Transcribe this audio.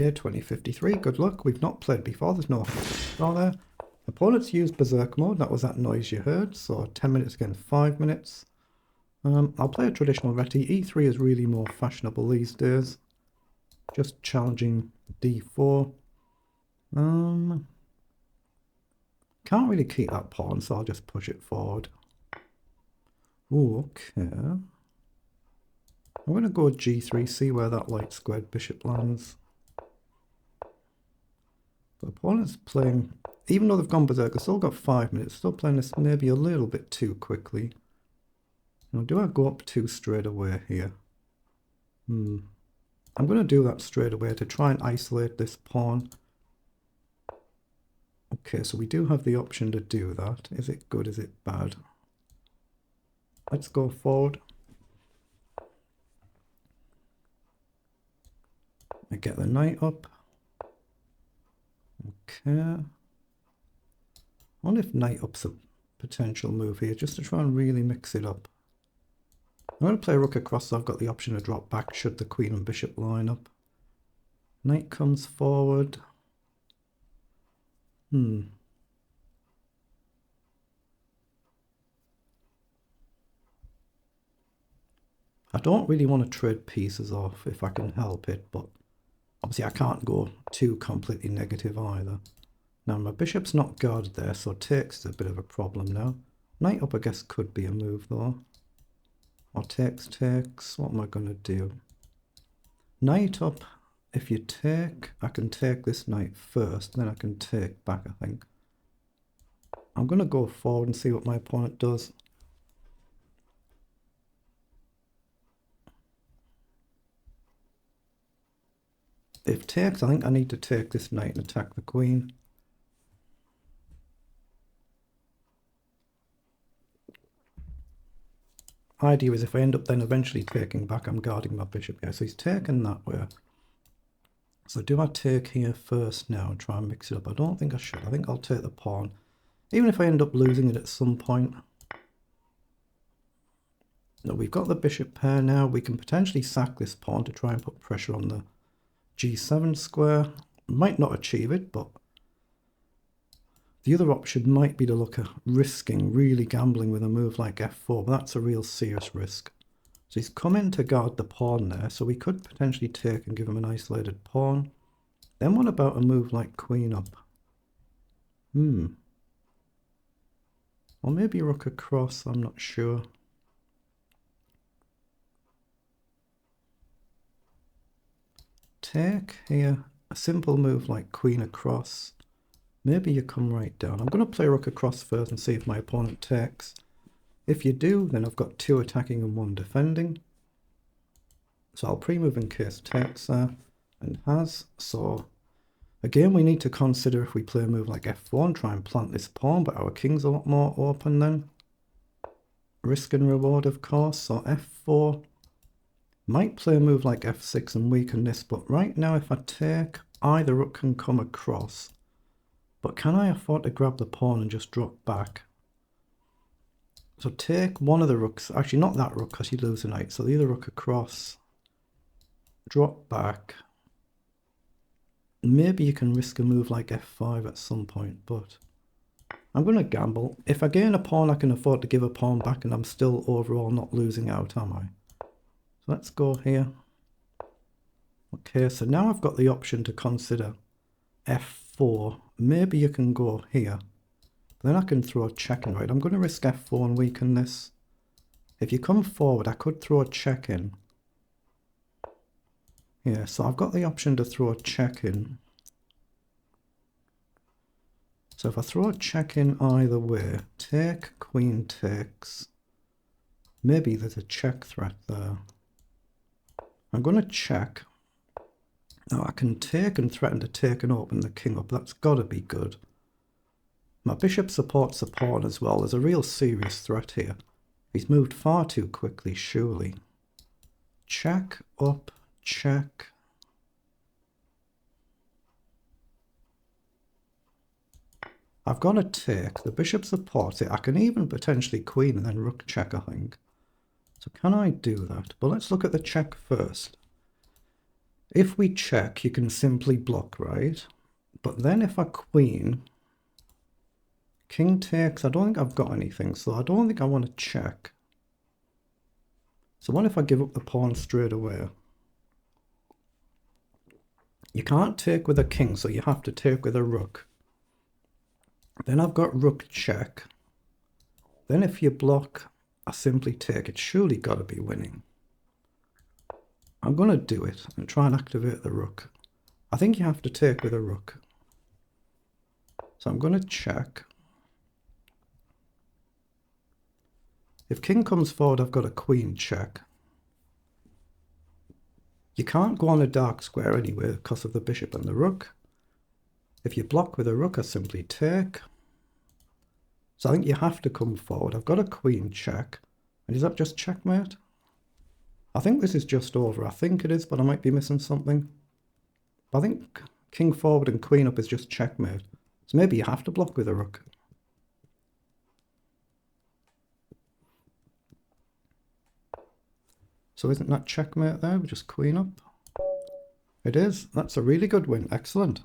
Okay, 2053, good luck. We've not played before, there's no draw there. Opponents used berserk mode, that was that noise you heard, so 10 minutes against 5 minutes. I'll play a traditional reti. E3 is really more fashionable these days. Just challenging d4. Can't really keep that pawn, so I'll just push it forward. Ooh, okay. I'm going to go g3, see where that light squared bishop lands. The opponent's playing, even though they've gone berserk, they've still got 5 minutes, still playing this maybe a little bit too quickly. Now, do I go up 2 straight away here? I'm going to do that straight away to try and isolate this pawn. Okay, so we do have the option to do that. Is it good? Is it bad? Let's go forward. I get the knight up. Okay. I wonder if knight up's a potential move here, just to try and really mix it up. I'm going to play rook across, so I've got the option to drop back should the queen and bishop line up. Knight comes forward. I don't really want to trade pieces off if I can help it, but obviously I can't go too completely negative either. Now my bishop's not guarded there, so takes is a bit of a problem now. Knight up I guess could be a move though. Or takes. What am I going to do? Knight up, if you take, I can take this knight first, then I can take back, I think. I'm going to go forward and see what my opponent does. If takes, I think I need to take this knight and attack the queen. Idea is if I end up then eventually taking back, I'm guarding my bishop here. So he's taken that way. So do I take here first now and try and mix it up? I don't think I should. I think I'll take the pawn. Even if I end up losing it at some point. Now we've got the bishop pair now. We can potentially sack this pawn to try and put pressure on the g7 square. Might not achieve it, but the other option might be to look at risking, really gambling with a move like f4, but that's a real serious risk. So he's come in to guard the pawn there, so we could potentially take and give him an isolated pawn. Then what about a move like queen up? Or maybe rook across, I'm not sure. Take here, a simple move like queen across. Maybe you come right down. I'm going to play rook across first and see if my opponent takes. If you do, then I've got 2 attacking and 1 defending. So I'll pre-move in case takes there, and has. So again, we need to consider if we play a move like f4 and try and plant this pawn, but our king's a lot more open then. Risk and reward, of course. So f4. Might play a move like f6 and weaken this, but right now if I take, either rook can come across. But can I afford to grab the pawn and just drop back? So take one of the rooks, actually not that rook because you lose a knight, so the other rook across, drop back. Maybe you can risk a move like f5 at some point, but I'm going to gamble. If I gain a pawn, I can afford to give a pawn back and I'm still overall not losing out, am I? So let's go here. Okay, so now I've got the option to consider f4. Maybe you can go here. Then I can throw a check in, right? I'm going to risk f4 and weaken this. If you come forward, I could throw a check in. Yeah, so I've got the option to throw a check in. So if I throw a check in either way, take, queen takes. Maybe there's a check threat there. I'm going to check. Now I can take and threaten to take and open the king up. That's got to be good. My bishop supports the pawn as well. There's a real serious threat here. He's moved far too quickly, surely. Check, up, check. I've got to take. The bishop supports it. I can even potentially queen and then rook check, I think. So can I do that? But let's look at the check first. If we check, you can simply block, right? But then if I queen, king takes, I don't think I've got anything, so I don't think I want to check. So what if I give up the pawn straight away? You can't take with a king, so you have to take with a rook. Then I've got rook check. Then if you block, I simply take. It's surely got to be winning. I'm going to do it and try and activate the rook. I think you have to take with a rook. So I'm going to check. If king comes forward, I've got a queen check. You can't go on a dark square anyway because of the bishop and the rook. If you block with a rook, I simply take. So I think you have to come forward. I've got a queen check. And is that just checkmate? I think this is just over. I think it is, but I might be missing something. I think king forward and queen up is just checkmate. So maybe you have to block with a rook. So isn't that checkmate there? We just queen up. It is. That's a really good win. Excellent.